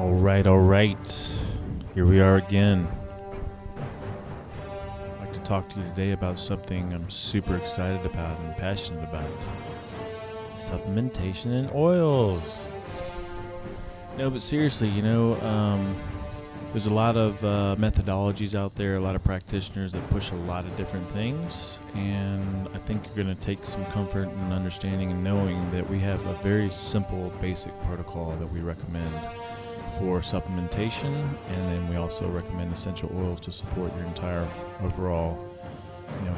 All right. Here we are again. I'd like to talk to you today about something I'm super excited about and passionate about. Supplementation and oils. No, but seriously, there's a lot of methodologies out there, a lot of practitioners that push a lot of different things, and I think you're going to take some comfort in understanding and knowing that we have a very simple, basic protocol that we recommend for supplementation, and then we also recommend essential oils to support your entire overall,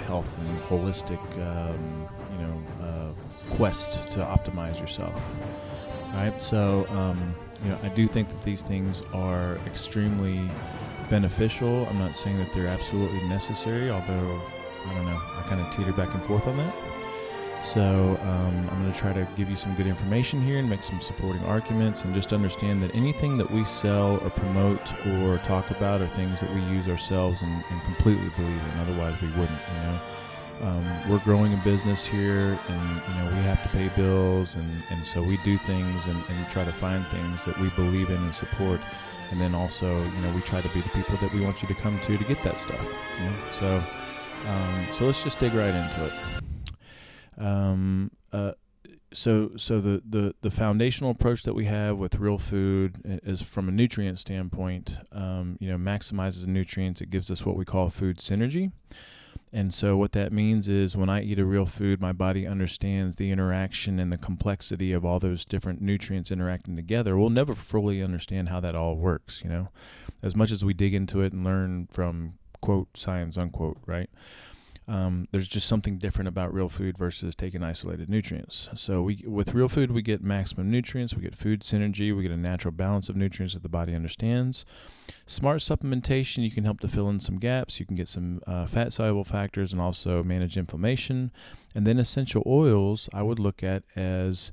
health and holistic, quest to optimize yourself. All right, so I do think that these things are extremely beneficial. I'm not saying that they're absolutely necessary, although I don't know, I kind of teeter back and forth on that. So I'm going to try to give you some good information here and make some supporting arguments, and just understand that anything that we sell or promote or talk about are things that we use ourselves and completely believe in. Otherwise, we wouldn't. We're growing a business here, and we have to pay bills, and so we do things and try to find things that we believe in and support, and then also we try to be the people that we want you to come to get that stuff. So let's just dig right into it. So the foundational approach that we have with real food is from a nutrient standpoint, maximizes the nutrients. It gives us what we call food synergy. And so what that means is when I eat a real food, my body understands the interaction and the complexity of all those different nutrients interacting together. We'll never fully understand how that all works, as much as we dig into it and learn from, quote, science, unquote, right? There's just something different about real food versus taking isolated nutrients. So with real food, we get maximum nutrients, we get food synergy, we get a natural balance of nutrients that the body understands. Smart supplementation, you can help to fill in some gaps. You can get some fat-soluble factors and also manage inflammation. And then essential oils, I would look at as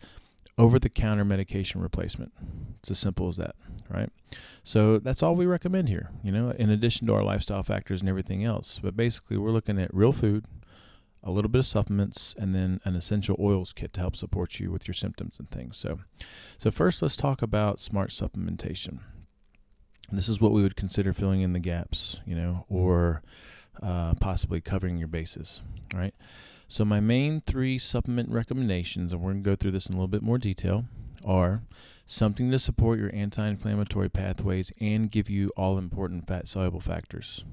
over-the-counter medication replacement. It's as simple as that, right? So that's all we recommend here, in addition to our lifestyle factors and everything else. But basically, we're looking at real food, a little bit of supplements, and then an essential oils kit to help support you with your symptoms and things. So first, let's talk about smart supplementation. This is what we would consider filling in the gaps, or possibly covering your bases, right? So my main 3 supplement recommendations, and we're going to go through this in a little bit more detail, are something to support your anti-inflammatory pathways and give you all-important fat-soluble factors.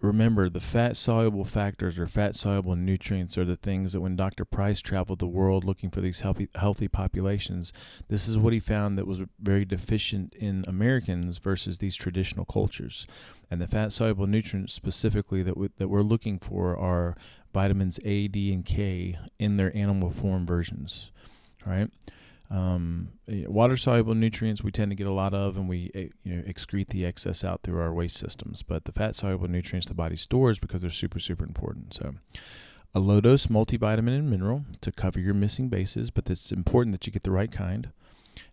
Remember, the fat-soluble factors or fat-soluble nutrients are the things that when Dr. Price traveled the world looking for these healthy populations, this is what he found that was very deficient in Americans versus these traditional cultures. And the fat-soluble nutrients specifically that we're looking for are vitamins A, D, and K in their animal form versions, right? Water-soluble nutrients we tend to get a lot of, and we excrete the excess out through our waste systems. But the fat-soluble nutrients the body stores because they're super, super important. So a low-dose multivitamin and mineral to cover your missing bases, but it's important that you get the right kind.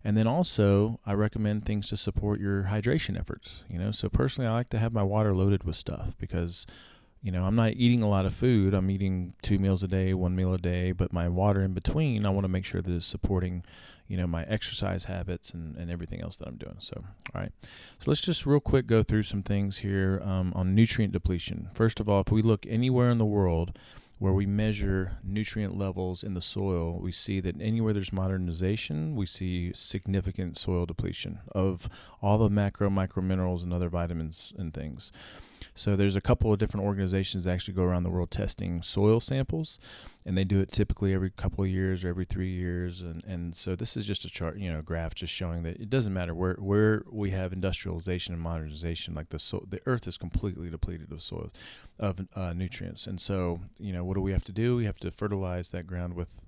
And then also, I recommend things to support your hydration efforts. So personally, I like to have my water loaded with stuff because I'm not eating a lot of food. I'm eating 2 meals a day, 1 meal a day, but my water in between, I want to make sure that it's supporting, my exercise habits and everything else that I'm doing. So, all right. So let's just real quick go through some things here on nutrient depletion. First of all, if we look anywhere in the world where we measure nutrient levels in the soil, we see that anywhere there's modernization, we see significant soil depletion of all the macro, micro minerals and other vitamins and things. So there's a couple of different organizations that actually go around the world testing soil samples, and they do it typically every couple of years or every 3 years. And so this is just a chart, graph just showing that it doesn't matter where we have industrialization and modernization, like the earth is completely depleted of soil, of nutrients. And so, what do we have to do? We have to fertilize that ground with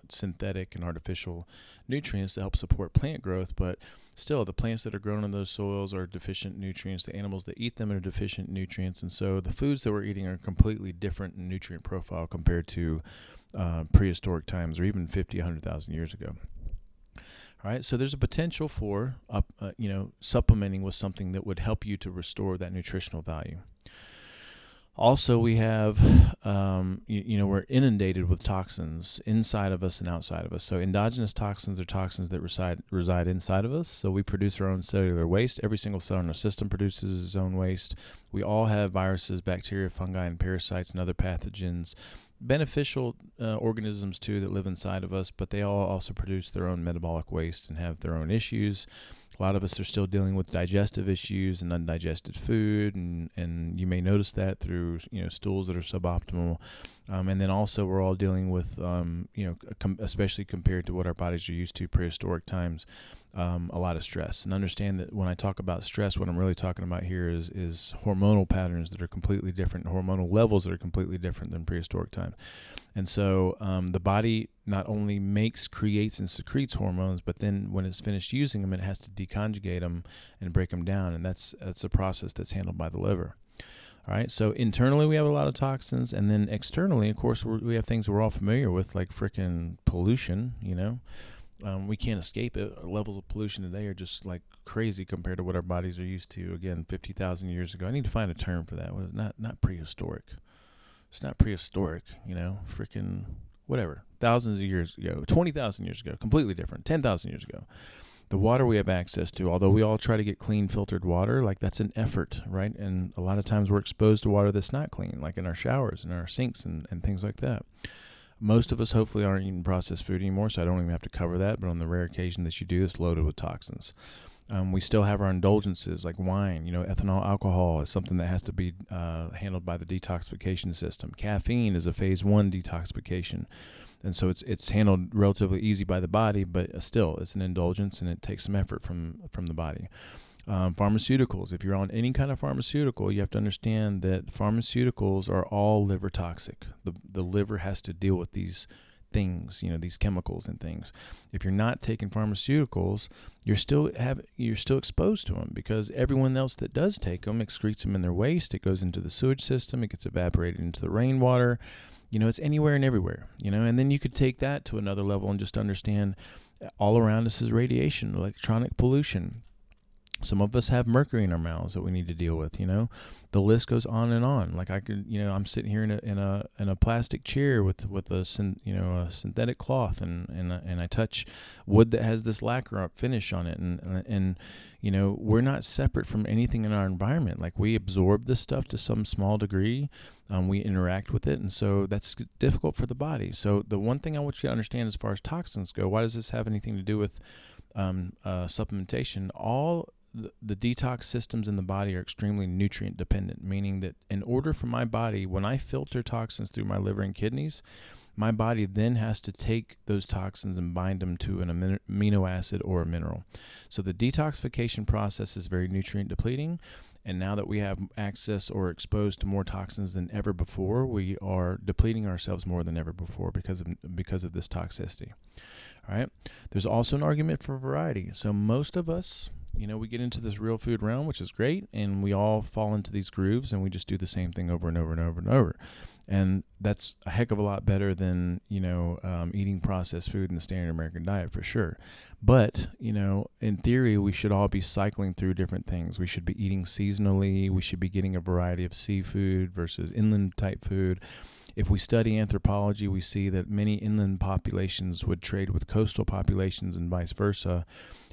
synthetic and artificial nutrients to help support plant growth, but still the plants that are grown in those soils are deficient nutrients. The animals that eat them are deficient nutrients, and so the foods that we're eating are completely different in nutrient profile compared to prehistoric times or even 50, 100,000 years ago. All right, so there's a potential for supplementing with something that would help you to restore that nutritional value. Also, we have, we're inundated with toxins inside of us and outside of us. So endogenous toxins are toxins that reside inside of us. So we produce our own cellular waste. Every single cell in our system produces its own waste. We all have viruses, bacteria, fungi, and parasites and other pathogens, beneficial organisms too that live inside of us, but they all also produce their own metabolic waste and have their own issues. A lot of us are still dealing with digestive issues and undigested food, and you may notice that through stools that are suboptimal, and then also we're all dealing with especially compared to what our bodies are used to prehistoric times, a lot of stress. And understand that when I talk about stress, what I'm really talking about here is hormonal patterns that are completely different, hormonal levels that are completely different than prehistoric times. And so the body not only creates and secretes hormones, but then when it's finished using them, it has to deconjugate them and break them down. And that's a process that's handled by the liver. All right. So internally, we have a lot of toxins. And then externally, of course, we have things we're all familiar with, like freaking pollution, we can't escape it. Our levels of pollution today are just like crazy compared to what our bodies are used to. Again, 50,000 years ago. I need to find a term for that. Not prehistoric. It's not prehistoric, freaking whatever. Thousands of years ago, 20,000 years ago, completely different. 10,000 years ago. The water we have access to, although we all try to get clean filtered water, like that's an effort, right? And a lot of times we're exposed to water that's not clean, like in our showers and our sinks and things like that. Most of us hopefully aren't eating processed food anymore, so I don't even have to cover that. But on the rare occasion that you do, it's loaded with toxins. We still have our indulgences like wine. Ethanol alcohol is something that has to be handled by the detoxification system. Caffeine is a phase 1 detoxification. And so it's handled relatively easy by the body, but still it's an indulgence and it takes some effort from the body. Pharmaceuticals. If you're on any kind of pharmaceutical, you have to understand that pharmaceuticals are all liver toxic. The liver has to deal with these things, these chemicals and things. If you're not taking pharmaceuticals, you're still exposed to them, because everyone else that does take them excretes them in their waste. It goes into the sewage system. It gets evaporated into the rainwater. It's anywhere and everywhere, and then you could take that to another level and just understand all around us is radiation, electronic pollution. Some of us have mercury in our mouths that we need to deal with. The list goes on and on. Like I could, I'm sitting here in a plastic chair with a synthetic cloth, and I touch wood that has this lacquer finish on it, and we're not separate from anything in our environment. Like we absorb this stuff to some small degree. We interact with it, and so that's difficult for the body. So the one thing I want you to understand as far as toxins go, why does this have anything to do with supplementation? All the detox systems in the body are extremely nutrient dependent, meaning that in order for my body, when I filter toxins through my liver and kidneys, my body then has to take those toxins and bind them to an amino acid or a mineral. So the detoxification process is very nutrient depleting. And now that we have access or exposed to more toxins than ever before, we are depleting ourselves more than ever before because of this toxicity. All right. There's also an argument for variety. So most of us, we get into this real food realm, which is great, and we all fall into these grooves, and we just do the same thing over and over and over and over. And that's a heck of a lot better than, eating processed food in the standard American diet for sure. But, in theory, we should all be cycling through different things. We should be eating seasonally. We should be getting a variety of seafood versus inland type food. If we study anthropology, we see that many inland populations would trade with coastal populations and vice versa.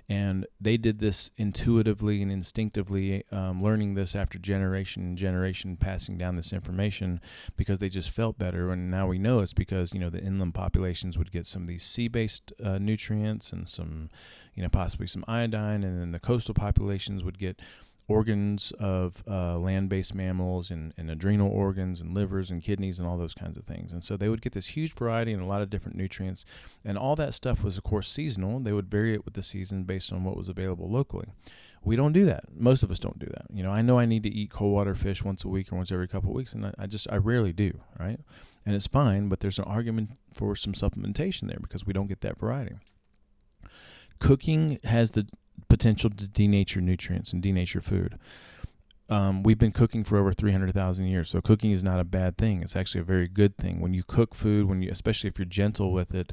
And they did this intuitively and instinctively, learning this after generation and generation, passing down this information because they just felt better. And now we know it's because, the inland populations would get some of these sea-based nutrients and some, possibly some iodine. And then the coastal populations would get organs of land-based mammals and adrenal organs and livers and kidneys and all those kinds of things. And so they would get this huge variety and a lot of different nutrients. And all that stuff was, of course, seasonal. They would vary it with the season based on what was available locally. We don't do that. Most of us don't do that. I know I need to eat cold water fish once a week or once every couple of weeks, and I rarely do, right? And it's fine, but there's an argument for some supplementation there because we don't get that variety. Cooking has the potential to denature nutrients and denature food. We've been cooking for over 300,000 years, so cooking is not a bad thing. It's actually a very good thing. When you cook food, especially if you're gentle with it,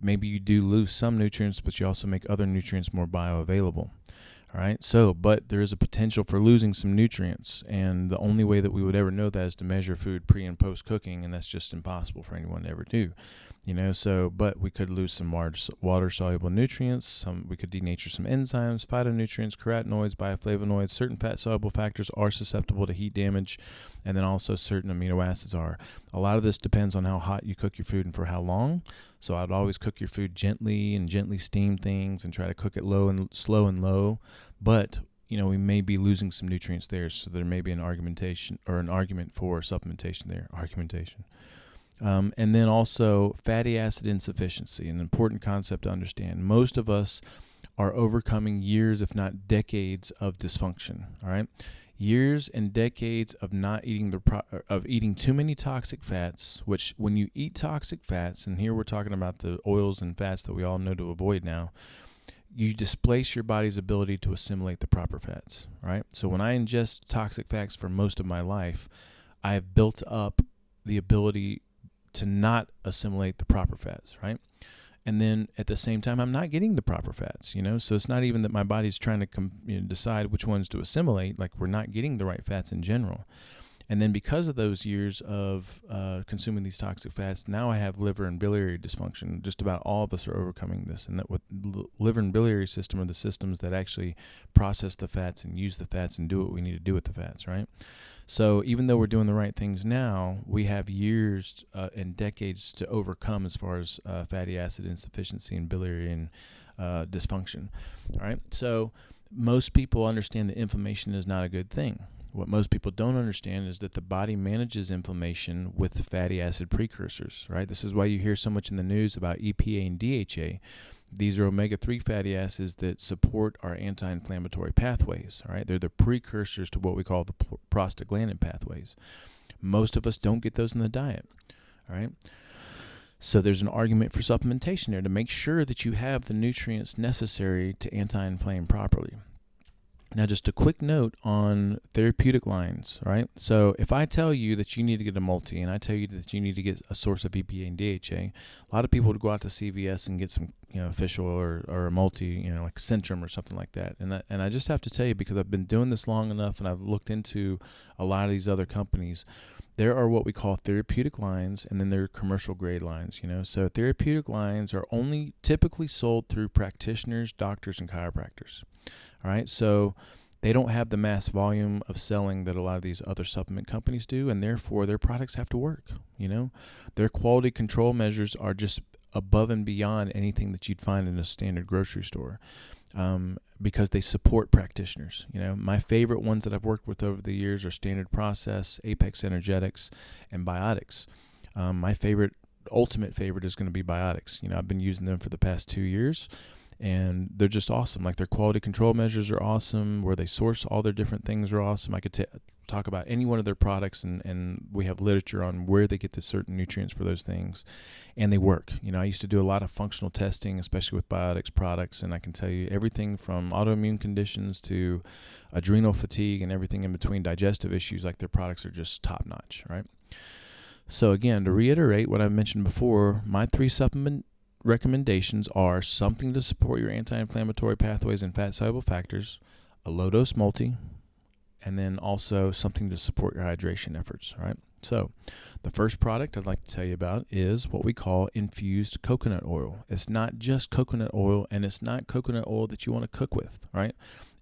maybe you do lose some nutrients, but you also make other nutrients more bioavailable. All right. So, but there is a potential for losing some nutrients. And the only way that we would ever know that is to measure food pre and post cooking. And that's just impossible for anyone to ever do, so, but we could lose some water soluble nutrients. We could denature some enzymes, phytonutrients, carotenoids, bioflavonoids. Certain fat soluble factors are susceptible to heat damage. And then also certain amino acids are. A lot of this depends on how hot you cook your food and for how long. So I'd always cook your food gently and gently steam things and try to cook it slow and low. But, we may be losing some nutrients there. So there may be an argument for supplementation there. And then also fatty acid insufficiency, an important concept to understand. Most of us are overcoming years, if not decades, of dysfunction. All right. Years and decades of not eating of eating too many toxic fats, which when you eat toxic fats, and here we're talking about the oils and fats that we all know to avoid now, you displace your body's ability to assimilate the proper fats, right? So when I ingest toxic fats for most of my life, I have built up the ability to not assimilate the proper fats, right? And then at the same time, I'm not getting the proper fats, So it's not even that my body's trying to decide which ones to assimilate. Like, we're not getting the right fats in general. And then because of those years of consuming these toxic fats, now I have liver and biliary dysfunction. Just about all of us are overcoming this. And that with liver and biliary system are the systems that actually process the fats and use the fats and do what we need to do with the fats, right? So even though we're doing the right things now, we have years and decades to overcome as far as fatty acid insufficiency and biliary and dysfunction. All right. So most people understand that inflammation is not a good thing. What most people don't understand is that the body manages inflammation with the fatty acid precursors, right? This is why you hear so much in the news about EPA and DHA. These are omega-3 fatty acids that support our anti-inflammatory pathways, all right? They're the precursors to what we call the prostaglandin pathways. Most of us don't get those in the diet, all right? So there's an argument for supplementation there to make sure that you have the nutrients necessary to anti-inflame properly. Now, just a quick note on therapeutic lines, right? So if I tell you that you need to get a multi and I tell you that you need to get a source of EPA and DHA, a lot of people would go out to CVS and get some, fish oil or a multi, like Centrum or something like that. And I just have to tell you, because I've been doing this long enough and I've looked into a lot of these other companies, there are what we call therapeutic lines, and then there are commercial grade lines, So therapeutic lines are only typically sold through practitioners, doctors, and chiropractors. All right, so they don't have the mass volume of selling that a lot of these other supplement companies do, and therefore their products have to work. Their quality control measures are just above and beyond anything that you'd find in a standard grocery store, because they support practitioners. My favorite ones that I've worked with over the years are Standard Process, Apex Energetics, and Biotics. My ultimate favorite is going to be Biotics. I've been using them for the past 2 years. And they're just awesome. Like, their quality control measures are awesome. Where they source all their different things are awesome. I could talk about any one of their products, and we have literature on where they get the certain nutrients for those things, and they work. I used to do a lot of functional testing, especially with Biotics products, and I can tell you everything from autoimmune conditions to adrenal fatigue and everything in between, digestive issues. Like, their products are just top notch, right? So again, to reiterate what I mentioned before, my 3 supplement recommendations are something to support your anti-inflammatory pathways and fat-soluble factors, a low-dose multi, and then also something to support your hydration efforts, right? So the first product I'd like to tell you about is what we call infused coconut oil. It's not just coconut oil, and it's not coconut oil that you want to cook with, right?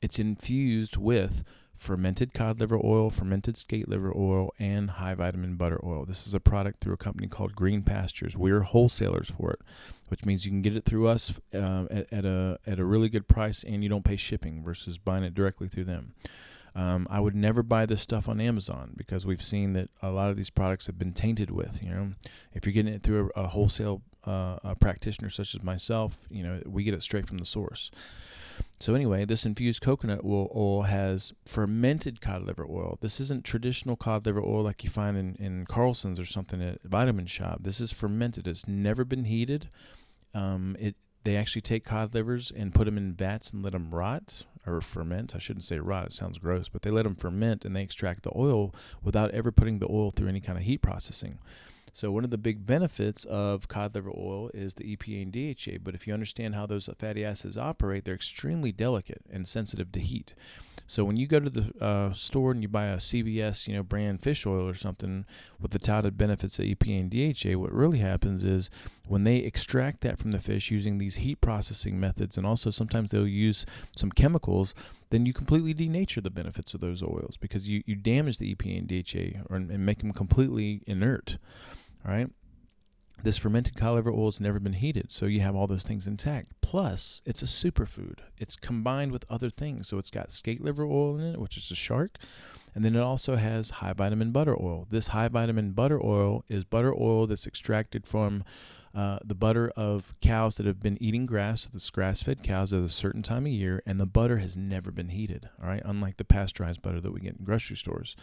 It's infused with fermented cod liver oil, fermented skate liver oil, and high vitamin butter oil. This is a product through a company called Green Pastures. We're wholesalers for it, which means you can get it through us at a really good price, and you don't pay shipping versus buying it directly through them. I would never buy this stuff on Amazon, because we've seen that a lot of these products have been tainted with. If you're getting it through a wholesale practitioner such as myself, we get it straight from the source. So anyway, this infused coconut oil has fermented cod liver oil. This isn't traditional cod liver oil like you find in Carlson's or something at Vitamin Shop. This is fermented. It's never been heated. They actually take cod livers and put them in vats and let them rot or ferment. I shouldn't say rot. It sounds gross, but they let them ferment, and they extract the oil without ever putting the oil through any kind of heat processing. So one of the big benefits of cod liver oil is the EPA and DHA, but if you understand how those fatty acids operate, they're extremely delicate and sensitive to heat. So when you go to the store and you buy a CVS, brand fish oil or something with the touted benefits of EPA and DHA, what really happens is when they extract that from the fish using these heat processing methods, and also sometimes they'll use some chemicals, then you completely denature the benefits of those oils because you damage the EPA and DHA and make them completely inert. All right. This fermented cod liver oil has never been heated, so you have all those things intact. Plus, it's a superfood. It's combined with other things. So it's got skate liver oil in it, which is a shark, and then it also has high vitamin butter oil. This high vitamin butter oil is butter oil that's extracted from the butter of cows that have been eating grass, so this grass-fed cows at a certain time of year, and the butter has never been heated, all right, unlike the pasteurized butter that we get in grocery stores.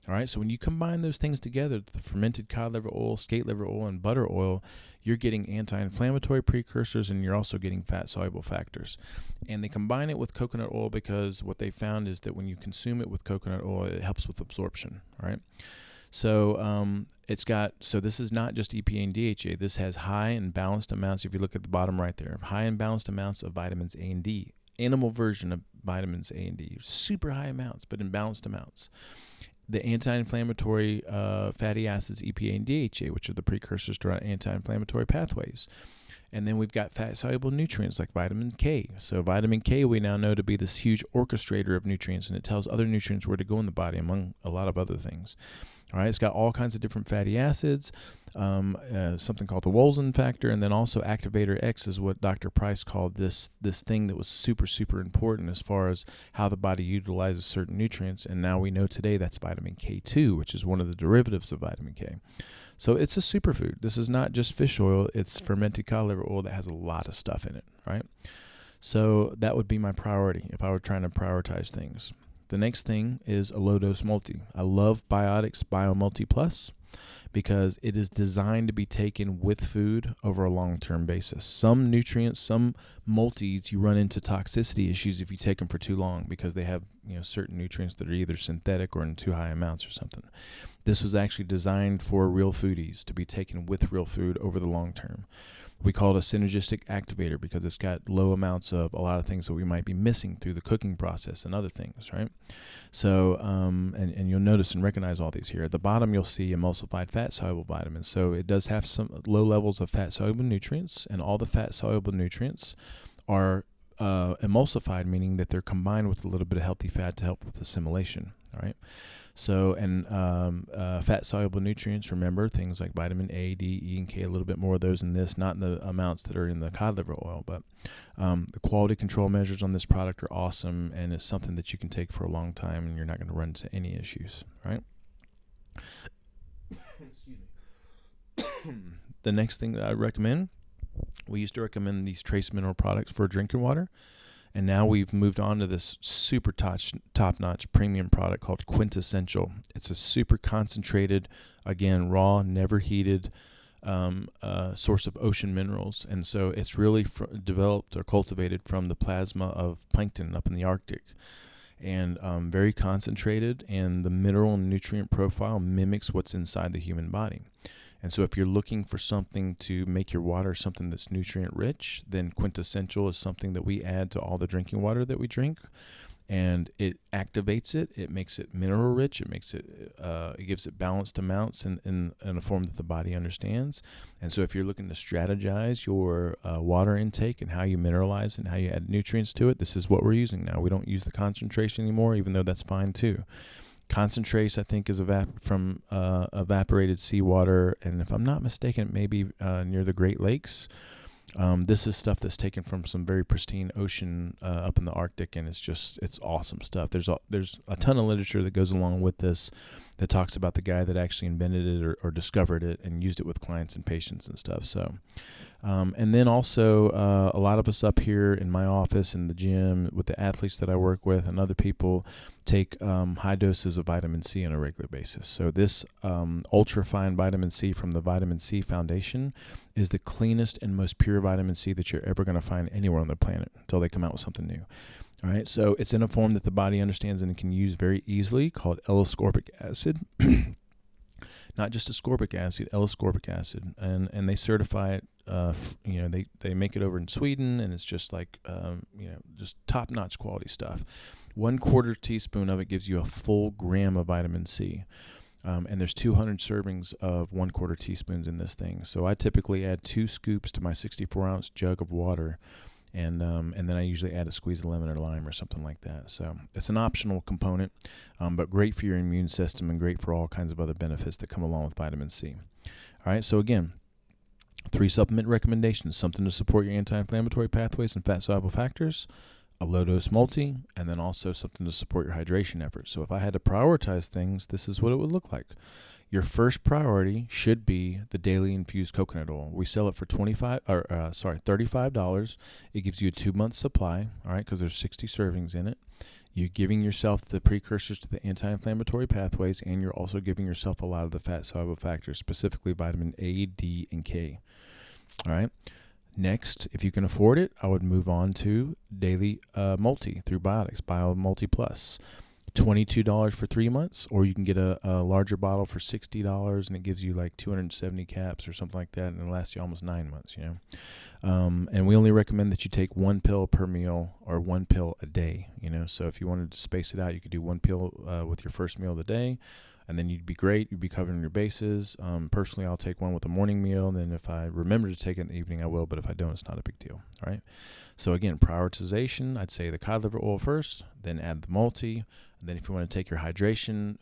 All right, so when you combine those things together, the fermented cod liver oil, skate liver oil, and butter oil, you're getting anti-inflammatory precursors, and you're also getting fat-soluble factors. And they combine it with coconut oil because what they found is that when you consume it with coconut oil, it helps with absorption, all right? So this is not just EPA and DHA. This has high and balanced amounts. If you look at the bottom right there, high and balanced amounts of vitamins A and D, animal version of vitamins A and D, super high amounts, but in balanced amounts. The anti-inflammatory fatty acids, EPA and DHA, which are the precursors to our anti-inflammatory pathways. And then we've got fat-soluble nutrients like vitamin K. So vitamin K we now know to be this huge orchestrator of nutrients, and it tells other nutrients where to go in the body, among a lot of other things. All right, it's got all kinds of different fatty acids, something called the Wolfson factor, and then also activator X is what Dr. Price called this thing that was super, super important as far as how the body utilizes certain nutrients. And now we know today that's vitamin K2, which is one of the derivatives of vitamin K. So it's a superfood. This is not just fish oil. It's fermented cod liver oil that has a lot of stuff in it, right? So that would be my priority if I were trying to prioritize things. The next thing is a low-dose multi. I love Biotics BioMulti Plus because it is designed to be taken with food over a long-term basis. Some nutrients, some multis, you run into toxicity issues if you take them for too long because they have certain nutrients that are either synthetic or in too high amounts or something. This was actually designed for real foodies to be taken with real food over the long term. We call it a synergistic activator because it's got low amounts of a lot of things that we might be missing through the cooking process and other things, right? So, and you'll notice and recognize all these here. At the bottom, you'll see emulsified fat-soluble vitamins. So it does have some low levels of fat-soluble nutrients, and all the fat-soluble nutrients are emulsified, meaning that they're combined with a little bit of healthy fat to help with assimilation, all right? So, and fat-soluble nutrients, remember, things like vitamin A, D, E, and K, a little bit more of those in this, not in the amounts that are in the cod liver oil. But the quality control measures on this product are awesome, and it's something that you can take for a long time, and you're not going to run into any issues, right? Excuse me. The next thing that I recommend, we used to recommend these trace mineral products for drinking water. And now we've moved on to this super top-notch premium product called Quintessential. It's a super concentrated, again, raw, never heated source of ocean minerals. And so it's really developed or cultivated from the plasma of plankton up in the Arctic. And very concentrated, and the mineral and nutrient profile mimics what's inside the human body. And so if you're looking for something to make your water something that's nutrient rich, then Quintessential is something that we add to all the drinking water that we drink. And it activates it. It makes it mineral rich. It makes it, it gives it balanced amounts in a form that the body understands. And so if you're looking to strategize your water intake and how you mineralize and how you add nutrients to it, this is what we're using now. We don't use the concentration anymore, even though that's fine too. Concentrates, I think, is from evaporated seawater, and if I'm not mistaken, maybe near the Great Lakes. This is stuff that's taken from some very pristine ocean up in the Arctic, and it's awesome stuff. There's a ton of literature that goes along with this that talks about the guy that actually invented it or discovered it and used it with clients and patients and stuff. So, and then also a lot of us up here in my office, in the gym, with the athletes that I work with and other people take high doses of vitamin C on a regular basis. So this ultra-fine vitamin C from the Vitamin C Foundation is the cleanest and most pure vitamin C that you're ever going to find anywhere on the planet until they come out with something new. All right, so it's in a form that the body understands and can use very easily called L-ascorbic acid. not just ascorbic acid, L-ascorbic acid, and they certify it. They make it over in Sweden, and it's just like just top-notch quality stuff. 1/4 teaspoon of it gives you a full gram of vitamin C. And there's 200 servings of 1/4 teaspoons in this thing. So I typically add 2 scoops to my 64-ounce jug of water, and then I usually add a squeeze of lemon or lime or something like that. So it's an optional component, but great for your immune system and great for all kinds of other benefits that come along with vitamin C. All right, so again, 3 supplement recommendations: something to support your anti-inflammatory pathways and fat-soluble factors, a low-dose multi, and then also something to support your hydration efforts. So if I had to prioritize things, this is what it would look like. Your first priority should be the daily infused coconut oil. We sell it for $35. It gives you a 2-month supply, all right, because there's 60 servings in it. You're giving yourself the precursors to the anti-inflammatory pathways, and you're also giving yourself a lot of the fat-soluble factors, specifically vitamin A, D, and K. All right. Next, if you can afford it, I would move on to daily multi through Biotics, Bio Multi Plus. $22 for 3 months, or you can get a larger bottle for $60, and it gives you like 270 caps or something like that, and it'll last you almost 9 months, and we only recommend that you take 1 pill per meal or 1 pill a day, so if you wanted to space it out, you could do 1 pill with your first meal of the day, and then you'd be great. You'd be covering your bases. Personally, I'll take one with a morning meal, and then if I remember to take it in the evening, I will, but if I don't, it's not a big deal, all right? So again, prioritization, I'd say the cod liver oil first, then add the multi, and then if you want to take your hydration,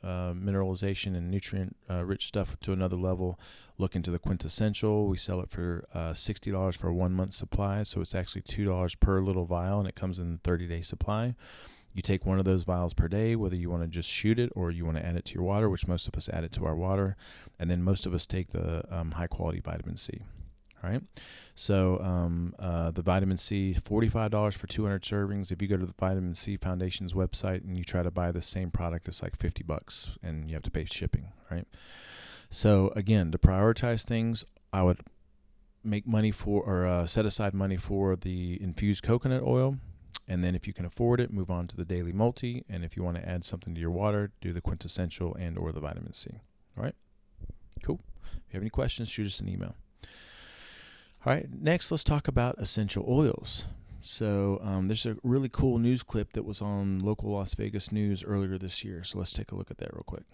mineralization, and nutrient-rich stuff to another level, look into the quintessential. We sell it for $60 for a 1-month supply, so it's actually $2 per little vial, and it comes in a 30-day supply. You take one of those vials per day, whether you want to just shoot it or you want to add it to your water, which most of us add it to our water, and then most of us take the high-quality vitamin C. All right, so the vitamin C, $45 for 200 servings. If you go to the Vitamin C Foundation's website and you try to buy the same product, it's like $50, and you have to pay shipping. Right. So again, to prioritize things, I would make money for or set aside money for the infused coconut oil. And then if you can afford it, move on to the daily multi. And if you want to add something to your water, do the quintessential and or the vitamin C. All right. Cool. If you have any questions, shoot us an email. All right. Next, let's talk about essential oils. So there's a really cool news clip that was on local Las Vegas news earlier this year. So let's take a look at that real quick.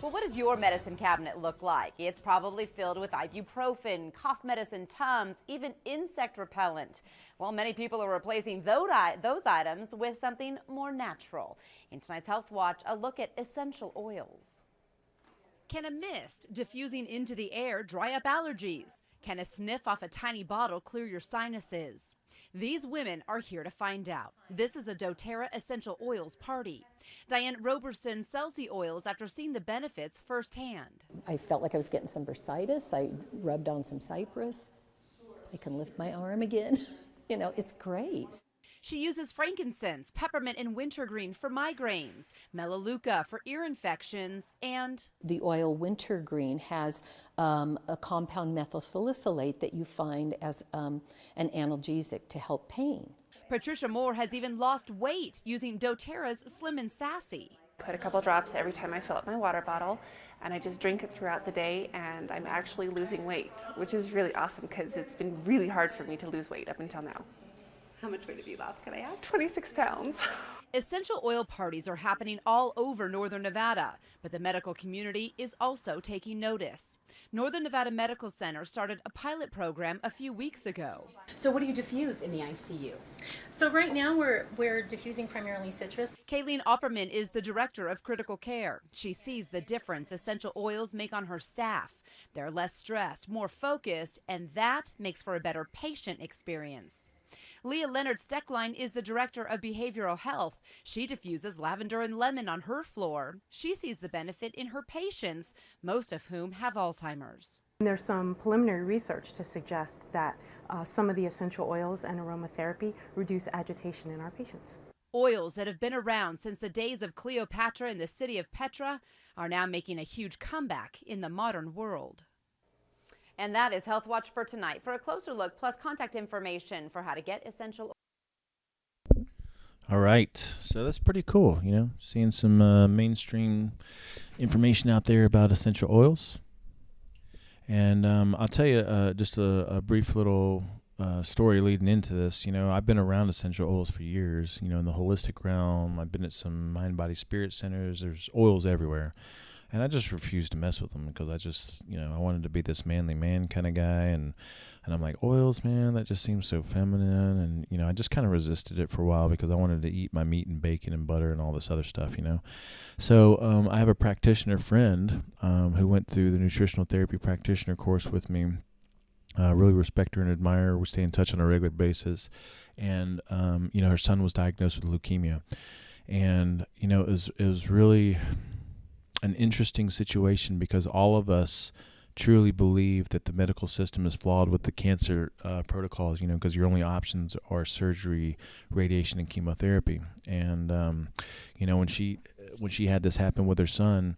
Well, what does your medicine cabinet look like? It's probably filled with ibuprofen, cough medicine, Tums, even insect repellent. Well, many people are replacing those items with something more natural. In tonight's Health Watch, a look at essential oils. Can a mist diffusing into the air dry up allergies? Can a sniff off a tiny bottle clear your sinuses? These women are here to find out. This is a doTERRA Essential Oils party. Diane Roberson sells the oils after seeing the benefits firsthand. I felt like I was getting some bursitis. I rubbed on some cypress. I can lift my arm again. It's great. She uses frankincense, peppermint, and wintergreen for migraines, melaleuca for ear infections, and the oil wintergreen has a compound methyl salicylate that you find as an analgesic to help pain. Patricia Moore has even lost weight using doTERRA's Slim and Sassy. Put a couple drops every time I fill up my water bottle, and I just drink it throughout the day, and I'm actually losing weight, which is really awesome because it's been really hard for me to lose weight up until now. How much weight have you lost, can I ask? 26 pounds. Essential oil parties are happening all over Northern Nevada, but the medical community is also taking notice. Northern Nevada Medical Center started a pilot program a few weeks ago. So what do you diffuse in the ICU? So right now we're diffusing primarily citrus. Kayleen Opperman is the director of critical care. She sees the difference essential oils make on her staff. They're less stressed, more focused, and that makes for a better patient experience. Leah Leonard-Steckline is the director of behavioral health. She diffuses lavender and lemon on her floor. She sees the benefit in her patients, most of whom have Alzheimer's. There's some preliminary research to suggest that some of the essential oils and aromatherapy reduce agitation in our patients. Oils that have been around since the days of Cleopatra in the city of Petra are now making a huge comeback in the modern world. And that is Health Watch for tonight. For a closer look, plus contact information for how to get essential. All right. So that's pretty cool, seeing some mainstream information out there about essential oils. And I'll tell you just a brief little story leading into this. I've been around essential oils for years, in the holistic realm. I've been at some mind, body, spirit centers. There's oils everywhere. And I just refused to mess with them because I just, I wanted to be this manly man kind of guy. And I'm like, oils, man, that just seems so feminine. And, I just kind of resisted it for a while because I wanted to eat my meat and bacon and butter and all this other stuff, So I have a practitioner friend who went through the nutritional therapy practitioner course with me. Really respect her and admire her. We stay in touch on a regular basis. And, her son was diagnosed with leukemia. And, it was really an interesting situation because all of us truly believe that the medical system is flawed with the cancer protocols, because your only options are surgery, radiation, and chemotherapy. And, when she had this happen with her son,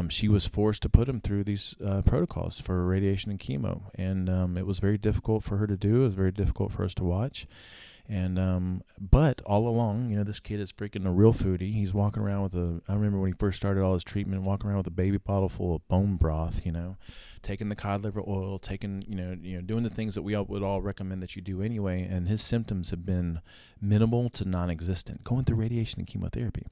she was forced to put him through these protocols for radiation and chemo. And it was very difficult for her to do. It was very difficult for us to watch. And but all along, this kid is freaking a real foodie. He's walking around with I remember when he first started all his treatment, walking around with a baby bottle full of bone broth, taking the cod liver oil, taking, doing the things that we all would all recommend that you do anyway. And his symptoms have been minimal to non-existent, going through radiation and chemotherapy.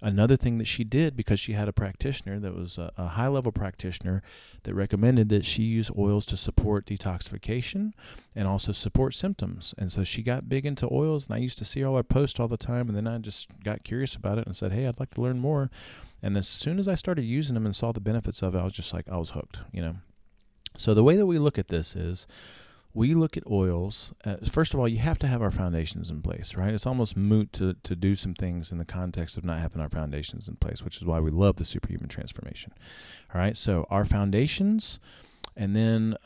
Another thing that she did, because she had a practitioner that was a high-level practitioner that recommended that she use oils to support detoxification and also support symptoms. And so she got big into oils, and I used to see all her posts all the time, and then I just got curious about it and said, hey, I'd like to learn more. And as soon as I started using them and saw the benefits of it, I was just like, I was hooked, So the way that we look at this is, we look at oils. First of all, you have to have our foundations in place, right? It's almost moot to do some things in the context of not having our foundations in place, which is why we love the superhuman transformation. All right, so our foundations, and then,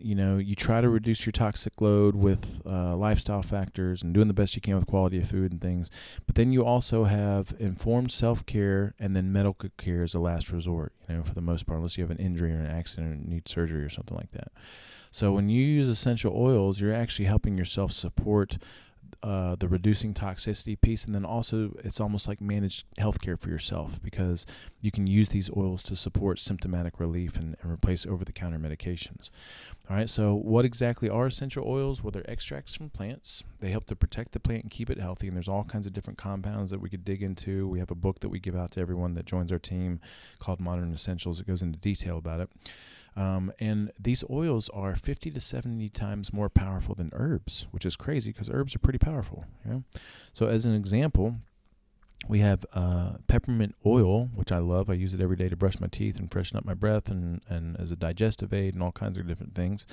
you try to reduce your toxic load with lifestyle factors and doing the best you can with quality of food and things. But then you also have informed self-care and then medical care as a last resort, for the most part, unless you have an injury or an accident or need surgery or something like that. So when you use essential oils, you're actually helping yourself support the reducing toxicity piece, and then also it's almost like managed healthcare for yourself because you can use these oils to support symptomatic relief and replace over-the-counter medications. All right, so what exactly are essential oils? Well, they're extracts from plants. They help to protect the plant and keep it healthy, and there's all kinds of different compounds that we could dig into. We have a book that we give out to everyone that joins our team called Modern Essentials. It goes into detail about it. And these oils are 50 to 70 times more powerful than herbs, which is crazy because herbs are pretty powerful. So as an example, we have peppermint oil, which I love. I use it every day to brush my teeth and freshen up my breath and as a digestive aid and all kinds of different things.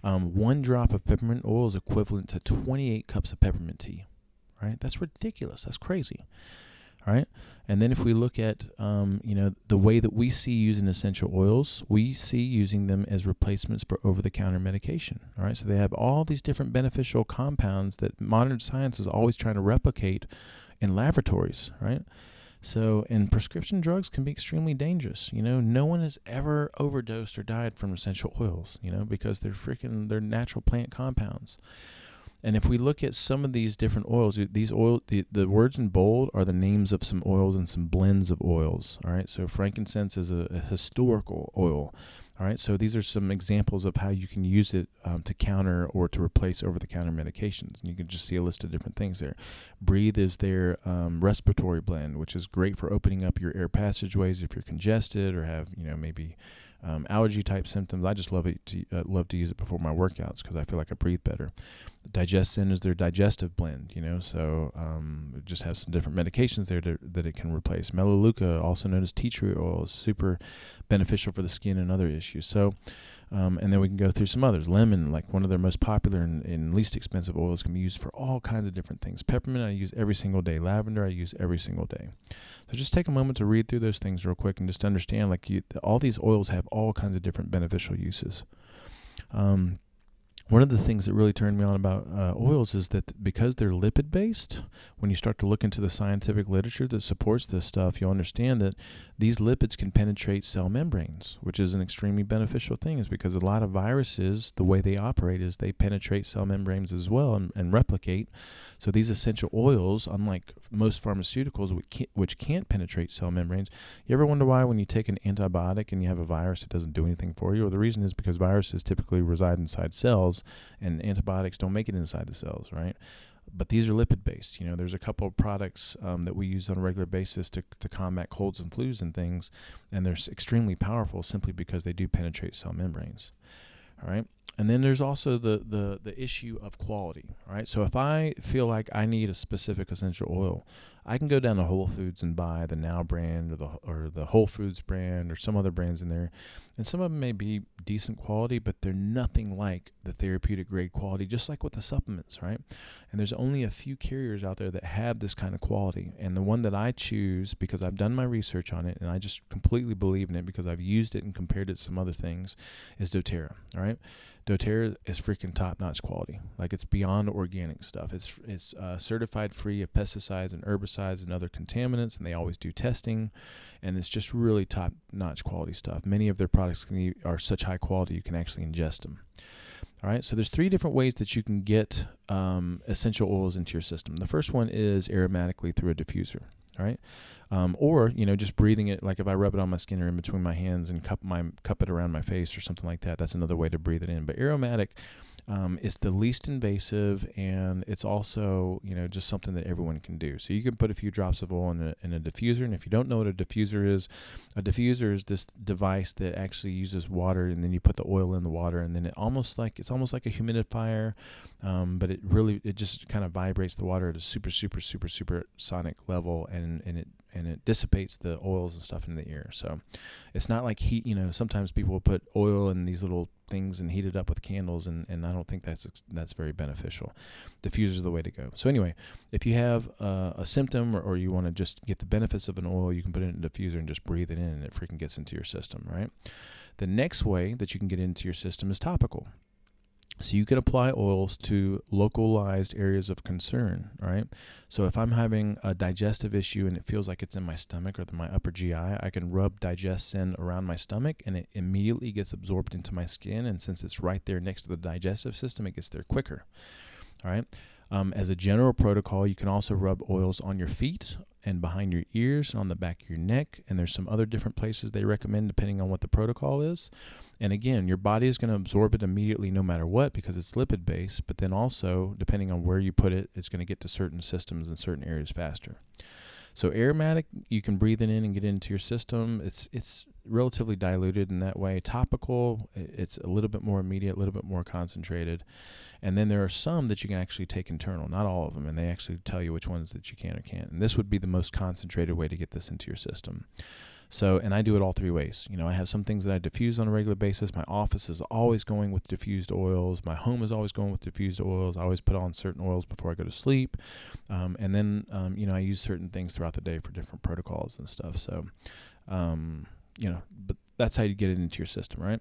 1 drop of peppermint oil is equivalent to 28 cups of peppermint tea, right? That's ridiculous. That's crazy. All right. And then if we look at, the way that we see using essential oils, we see using them as replacements for over-the-counter medication. All right. So they have all these different beneficial compounds that modern science is always trying to replicate in laboratories. Right. So, and prescription drugs can be extremely dangerous. No one has ever overdosed or died from essential oils, because they're natural plant compounds. And if we look at some of these different oils, the words in bold are the names of some oils and some blends of oils. All right. So frankincense is a historical oil. All right. So these are some examples of how you can use it to counter or to replace over-the-counter medications. And you can just see a list of different things there. Breathe is their respiratory blend, which is great for opening up your air passageways if you're congested or have, maybe allergy type symptoms. I just love to use it before my workouts because I feel like I breathe better. Digestin is their digestive blend, so it just has some different medications there that it can replace. Melaleuca, also known as tea tree oil, is super beneficial for the skin and other issues. So, and then we can go through some others. Lemon, like one of their most popular and least expensive oils, can be used for all kinds of different things. Peppermint, I use every single day. Lavender, I use every single day. So just take a moment to read through those things real quick and just understand, all these oils have all kinds of different beneficial uses. one of the things that really turned me on about oils is that because they're lipid based, when you start to look into the scientific literature that supports this stuff, you'll understand that these lipids can penetrate cell membranes, which is an extremely beneficial thing, is because a lot of viruses, the way they operate is they penetrate cell membranes as well and replicate. So these essential oils, unlike most pharmaceuticals which can't penetrate cell membranes, you ever wonder why when you take an antibiotic and you have a virus, it doesn't do anything for you? Well, the reason is because viruses typically reside inside cells, and antibiotics don't make it inside the cells, right? But these are lipid-based. There's a couple of products that we use on a regular basis to combat colds and flus and things, and they're extremely powerful simply because they do penetrate cell membranes. All right. And then there's also the issue of quality. All right. So if I feel like I need a specific essential oil, I can go down to Whole Foods and buy the Now brand or the Whole Foods brand or some other brands in there. And some of them may be decent quality, but they're nothing like the therapeutic grade quality, just like with the supplements, right? And there's only a few carriers out there that have this kind of quality. And the one that I choose, because I've done my research on it and I just completely believe in it because I've used it and compared it to some other things, is doTERRA, all right? doTERRA is freaking top-notch quality. Like, it's beyond organic stuff. It's certified free of pesticides and herbicides and other contaminants, and they always do testing, and it's just really top-notch quality stuff. Many of their products are such high quality you can actually ingest them. All right, so there's 3 different ways that you can get essential oils into your system. The first one is aromatically through a diffuser. All right, or just breathing it, like if I rub it on my skin or in between my hands and cup it around my face or something like that. That's another way to breathe it in. But aromatic is the least invasive, and it's also just something that everyone can do. So you can put a few drops of oil in a diffuser, and if you don't know what a diffuser is this device that actually uses water, and then you put the oil in the water, and then it's almost like a humidifier, but it just kind of vibrates the water at a super sonic level, and it dissipates the oils and stuff in the air. So it's not like heat. Sometimes people will put oil in these little things and heat it up with candles, and I don't think that's very beneficial. Diffusers are the way to go. So anyway, if you have a symptom or you want to just get the benefits of an oil, you can put it in a diffuser and just breathe it in, and it freaking gets into your system, right? The next way that you can get into your system is topical. So you can apply oils to localized areas of concern, right? So if I'm having a digestive issue and it feels like it's in my stomach or my upper GI, I can rub Digestin around my stomach, and it immediately gets absorbed into my skin. And since it's right there next to the digestive system, it gets there quicker, all right? As a general protocol, you can also rub oils on your feet and behind your ears, on the back of your neck, and there's some other different places they recommend depending on what the protocol is. And again, your body is going to absorb it immediately no matter what because it's lipid-based, but then also, depending on where you put it, it's going to get to certain systems in certain areas faster. So aromatic, you can breathe it in and get it into your system. It's relatively diluted in that way. Topical, it's a little bit more immediate, a little bit more concentrated. And then there are some that you can actually take internal, not all of them, and they actually tell you which ones that you can or can't. And this would be the most concentrated way to get this into your system. So, and I do it all 3 ways. I have some things that I diffuse on a regular basis. My office is always going with diffused oils. My home is always going with diffused oils. I always put on certain oils before I go to sleep. And then, I use certain things throughout the day for different protocols and stuff. So, but that's how you get it into your system, right?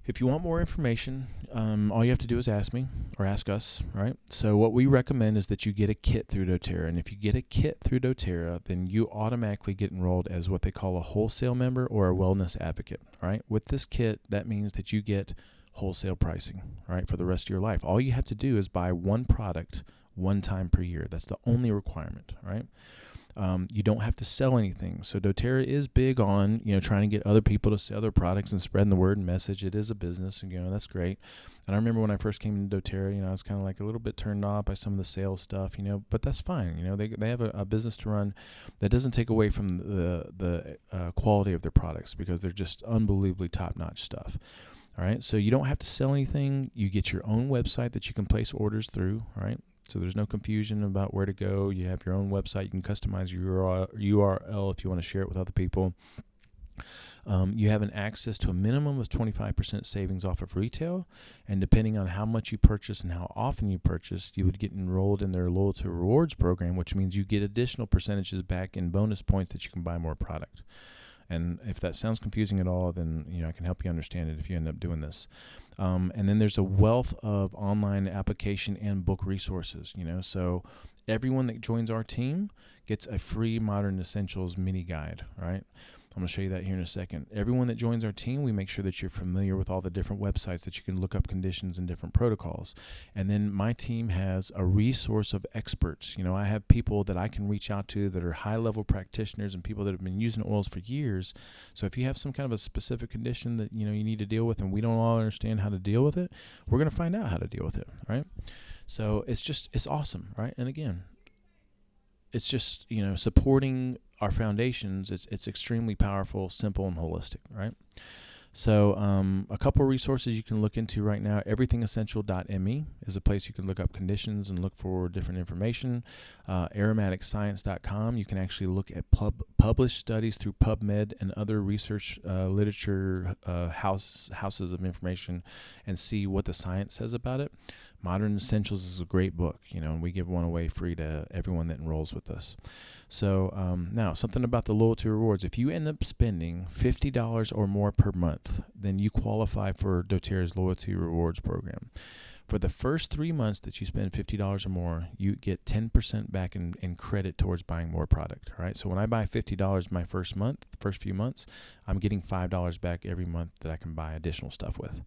If you want more information, all you have to do is ask me or ask us, right? So what we recommend is that you get a kit through doTERRA. And if you get a kit through doTERRA, then you automatically get enrolled as what they call a wholesale member or a wellness advocate, right? With this kit, that means that you get wholesale pricing, right, for the rest of your life. All you have to do is buy one product one time per year. That's the only requirement, right? You don't have to sell anything. So doTERRA is big on, trying to get other people to sell their products and spreading the word and message. It is a business, and, that's great. And I remember when I first came into doTERRA, I was kind of like a little bit turned off by some of the sales stuff, but that's fine. They have a business to run that doesn't take away from the quality of their products because they're just unbelievably top-notch stuff. All right. So you don't have to sell anything. You get your own website that you can place orders through. All right. So there's no confusion about where to go. You have your own website. You can customize your URL if you want to share it with other people. You have an access to a minimum of 25% savings off of retail. And depending on how much you purchase and how often you purchase, you would get enrolled in their loyalty rewards program, which means you get additional percentages back in bonus points that you can buy more product. And if that sounds confusing at all, then I can help you understand it if you end up doing this. And then there's a wealth of online application and book resources. So everyone that joins our team gets a free Modern Essentials mini guide. Right? I'm going to show you that here in a second. Everyone that joins our team, we make sure that you're familiar with all the different websites that you can look up conditions and different protocols. And then my team has a resource of experts. I have people that I can reach out to that are high-level practitioners and people that have been using oils for years. So if you have some kind of a specific condition that you need to deal with and we don't all understand how to deal with it, we're going to find out how to deal with it, right? So it's awesome, right? And again, it's just, supporting our foundations. It's extremely powerful, simple, and holistic, right? So a couple of resources you can look into right now. Everythingessential.me is a place you can look up conditions and look for different information. Aromaticscience.com, you can actually look at published studies through PubMed and other research literature houses of information and see what the science says about it. Modern Essentials is a great book, and we give one away free to everyone that enrolls with us. So now, something about the loyalty rewards. If you end up spending $50 or more per month, then you qualify for doTERRA's loyalty rewards program. For the first 3 months that you spend $50 or more, you get 10% back in credit towards buying more product. All right. So when I buy $50 my first few months, I'm getting $5 back every month that I can buy additional stuff with.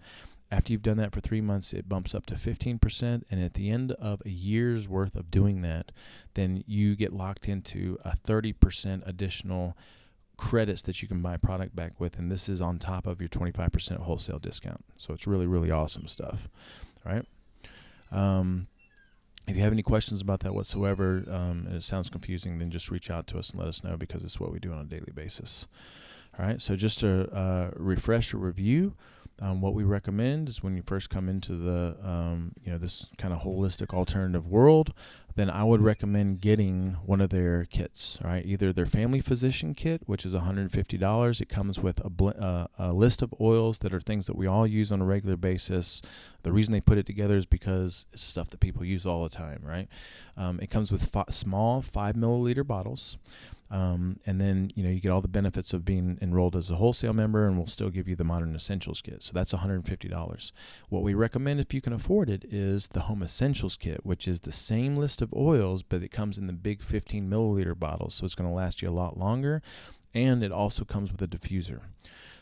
After you've done that for 3 months, it bumps up to 15%. And at the end of a year's worth of doing that, then you get locked into a 30% additional credits that you can buy product back with. And this is on top of your 25% wholesale discount. So it's really, really awesome stuff. All right. If you have any questions about that whatsoever, and it sounds confusing, then just reach out to us and let us know, because it's what we do on a daily basis. All right. So just to refresh or review, what we recommend is when you first come into the, this kind of holistic alternative world, then I would recommend getting one of their kits, right? Either their family physician kit, which is $150. It comes with a list of oils that are things that we all use on a regular basis. The reason they put it together is because it's stuff that people use all the time, right? It comes with small 5 milliliter bottles. And then, you get all the benefits of being enrolled as a wholesale member, and we'll still give you the Modern Essentials kit. So that's $150. What we recommend, if you can afford it, is the Home Essentials kit, which is the same list of oils, but it comes in the big 15 milliliter bottles. So it's going to last you a lot longer. And it also comes with a diffuser.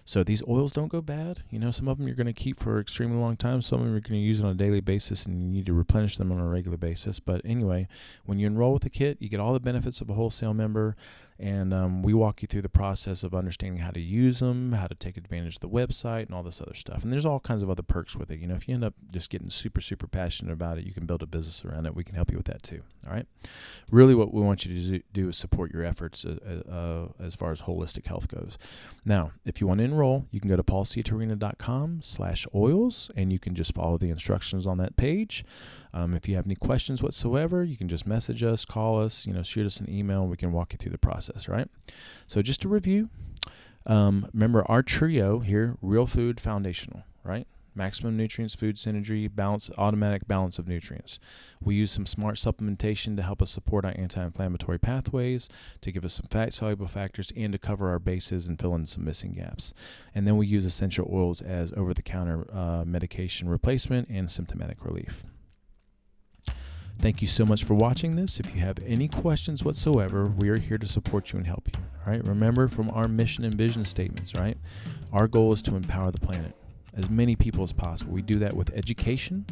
So these oils don't go bad. Some of them you're going to keep for an extremely long time. Some of them you're going to use on a daily basis, and you need to replenish them on a regular basis. But anyway, when you enroll with the kit, you get all the benefits of a wholesale member. And we walk you through the process of understanding how to use them, how to take advantage of the website, and all this other stuff. And there's all kinds of other perks with it. If you end up just getting super, super passionate about it, you can build a business around it. We can help you with that too. All right. Really, what we want you to do is support your efforts as far as holistic health goes. Now, if you want to enroll, you can go to paulciatarina.com/oils, and you can just follow the instructions on that page. If you have any questions whatsoever, you can just message us, call us, shoot us an email, and we can walk you through the process, right? So just to review, remember our trio here: Real Food, Foundational, right? Maximum Nutrients, Food Synergy, Balance, Automatic Balance of Nutrients. We use some smart supplementation to help us support our anti-inflammatory pathways, to give us some fat-soluble factors, and to cover our bases and fill in some missing gaps. And then we use essential oils as over-the-counter medication replacement and symptomatic relief. Thank you so much for watching this. If you have any questions whatsoever, we are here to support you and help you. All right. Remember from our mission and vision statements, right? Our goal is to empower the planet, as many people as possible. We do that with education,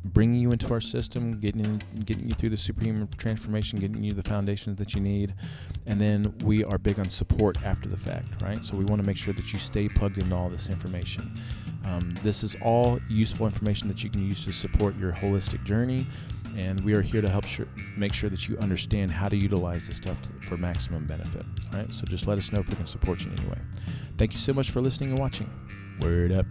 bringing you into our system, getting you through the superhuman transformation, getting you the foundations that you need. And then we are big on support after the fact, right? So we want to make sure that you stay plugged into all this information. This is all useful information that you can use to support your holistic journey. And we are here to help make sure that you understand how to utilize this stuff for maximum benefit. All right. So just let us know if we can support you in any way. Thank you so much for listening and watching. Word up.